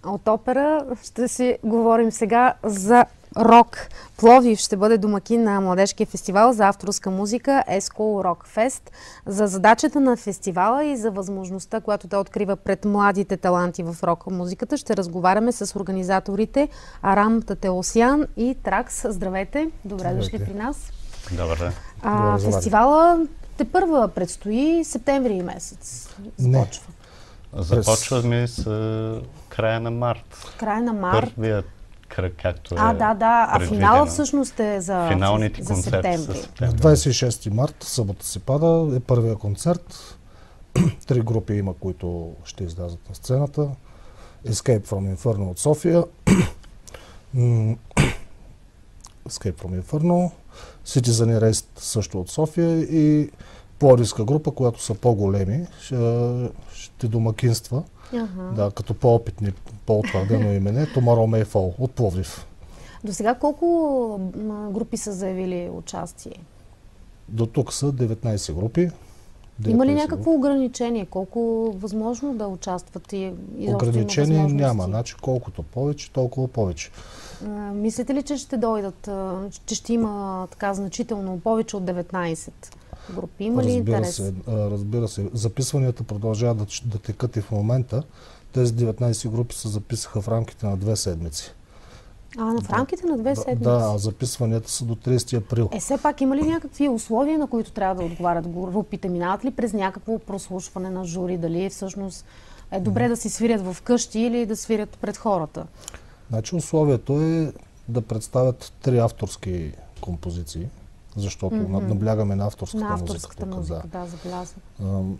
от опера. Ще си говорим сега за рок. Пловдив ще бъде домакин на младежкия фестивал за авторска музика Ескул Рок Фест. За задачата на фестивала и за възможността, която те открива пред младите таланти в рок музиката, ще разговаряме с организаторите Арам Татеосян и Тракс. Здравейте! Добре дошли при нас. Добър ден. Фестивала тепърва предстои септември месец. Започва. Започваме с края на март. Края на март. Първият кръг, както е А финала всъщност е за септември. На 26 март, събота се пада, е първия концерт. 3 групи има, които ще излязат на сцената. Escape from Inferno от София. Escape from Inferno. Citizen Arrest също от София и пловдивска група, която са по-големи, ще домакинства. Да, като по-опитни, по-утвърдено имене, Tomorrow May Fall от Пловдив. До сега колко групи са заявили участие? До тук са 19 групи. Има ли някакво ограничение? Колко възможно да участват? Ограничение няма. Значи колкото повече, толкова повече. Мислите ли, че ще дойдат, че ще има така значително повече от 19 групи? Има ли интерес? Разбира се. Записванията продължават да текат и в момента. Тези 19 групи се записаха в рамките на 2 седмици. В рамките на 2 седмици? Да, записванията са до 30 април. Все пак има ли някакви условия, на които трябва да отговарят групите? Минават ли през някакво прослушване на жури? Дали всъщност е добре да си свирят в къщи или да свирят пред хората? Значи условието е да представят 3 авторски композиции, защото наблягаме на авторската музика. Да, забелязвам.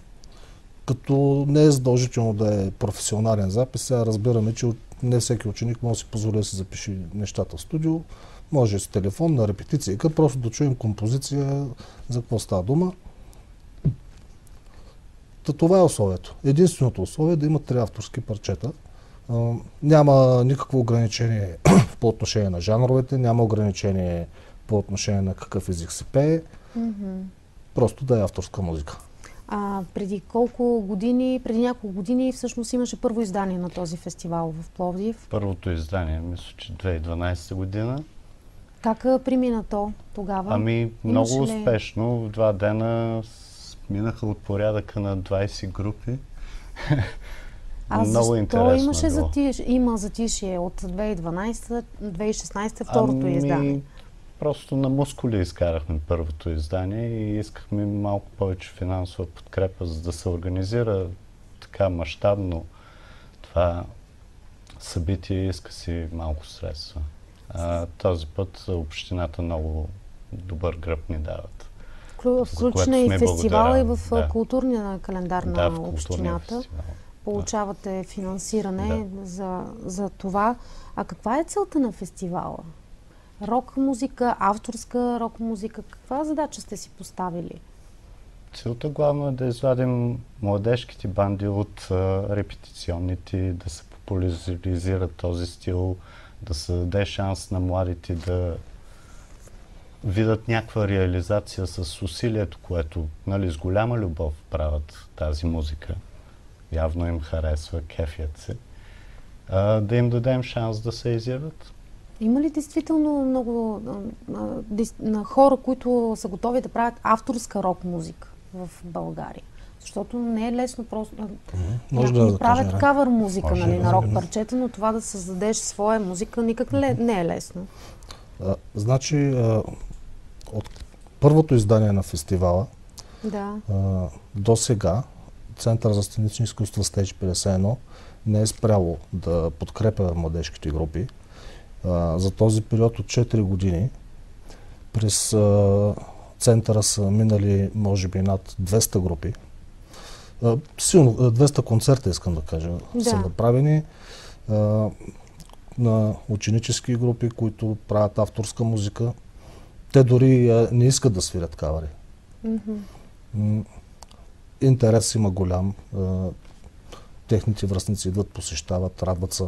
Като не е задължително да е професионален запис, сега разбираме, че не всеки ученик може да си позволи да си запише нещата в студио, може с телефон, на репетицийка, просто да чуем композиция, за какво става дума. Това е условието. Единственото условие е да има 3 авторски парчета. Няма никакво ограничение по отношение на жанровете, няма ограничение по отношение на какъв език се пее. Просто да е авторска музика. Преди няколко години всъщност имаше първо издание на този фестивал в Пловдив. Първото издание, мисля, че 2012 година. Как премина то тогава? Много успешно. В 2 дена минаха от порядъка на 20 групи. Много интересно. Има затишие от 2012-2016 второто издание? Просто на мускули изкарахме първото издание и искахме малко повече финансова подкрепа, за да се организира така мащабно това събитие, иска си малко средства. Този път общината много добър гръб ни дават. Включена и фестивала и в културния календар на общината. Получавате финансиране за това. А каква е целта на фестивала? Рок музика, авторска рок музика. Каква задача сте си поставили? Целта главно е да извадим младежките банди от репетиционните, да се популяризира този стил, да се даде шанс на младите да видят някаква реализация с усилието, което с голяма любов правят тази музика. Явно им харесва, кефят се. Да им дадем шанс да се изявят. Има ли действително много хора, които са готови да правят авторска рок музика в България? Защото не е лесно просто. Някои правят кавър музика на рок парчета, но това да създадеш своя музика никак не е лесно. Значи, от първото издание на фестивала до сега Център за сценични изкуства Stage 51 не е спряло да подкрепя младежките групи. За този период от 4 години през центъра са минали може би над 200 групи. Силно 200 концерта, искам да кажа, са направени на ученически групи, които правят авторска музика. Те дори не искат да свирят кавари. Интерес има голям. Техните връстници идват, посещават, радват се.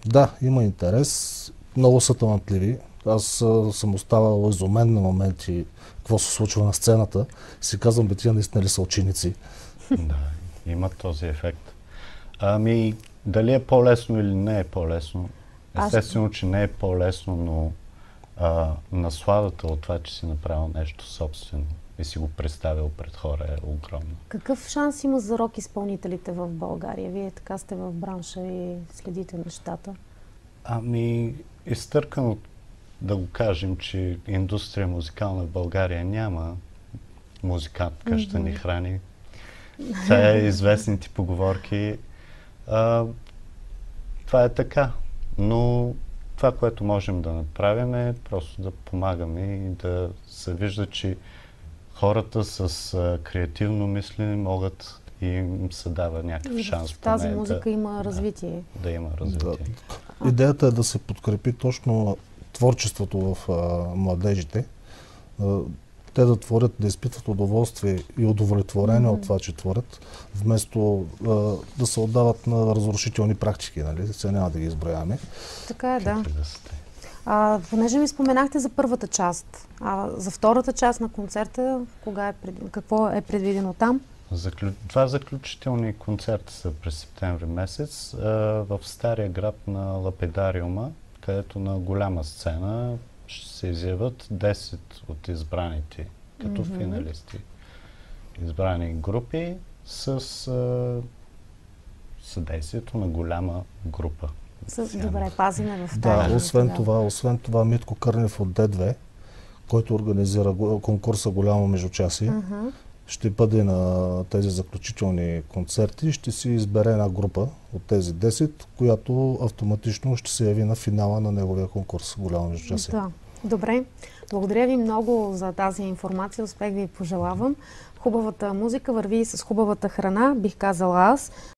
Да, има интерес. Много са талантливи. Аз съм оставал изумен на моменти какво се случва на сцената. Си казвам, тия наистина ли са ученици? Да, има този ефект. Ами, дали е по-лесно или не е по-лесно? Естествено, че не е по-лесно, но насладата от това, че си направил нещо собствено и си го представил пред хора е огромна. Какъв шанс има за рок изпълнителите в България? Вие така сте в бранша и следите нещата. Ами, изтъркано да го кажем, че индустрия музикална в България няма. Музикантка ще ни храни. Това е известните поговорки. Това е така. Но това, което можем да направим е просто да помагаме и да се вижда, че хората с креативно мислене могат и им се дава някакъв шанс. В тази музика има развитие. Да има развитие. Да. Идеята е да се подкрепи точно творчеството в младежите. Те да творят, да изпитват удоволствие и удовлетворение от това, че творят, вместо да се отдават на разрушителни практики, нали? Сега няма да ги изброяваме. Така е, да. Понеже ми споменахте за първата част, за втората част на концерта, какво е предвидено там? Два заключителни концерта са през септември месец в Стария град на Лапидариума, където на голяма сцена ще се изявят 10 от избраните като финалисти. Избрани групи с съдействието на голяма група. Добре, пазиме в тази. Да, освен това Митко Кърнев от Д2, който организира конкурса Голямо междучасие, ще бъде на тези заключителни концерти и ще си избере една група от тези 10, която автоматично ще се яви на финала на неговия конкурс Голямо междучасие. Да. Добре. Благодаря ви много за тази информация. Успех ви пожелавам. Хубавата музика върви с хубавата храна, бих казала аз.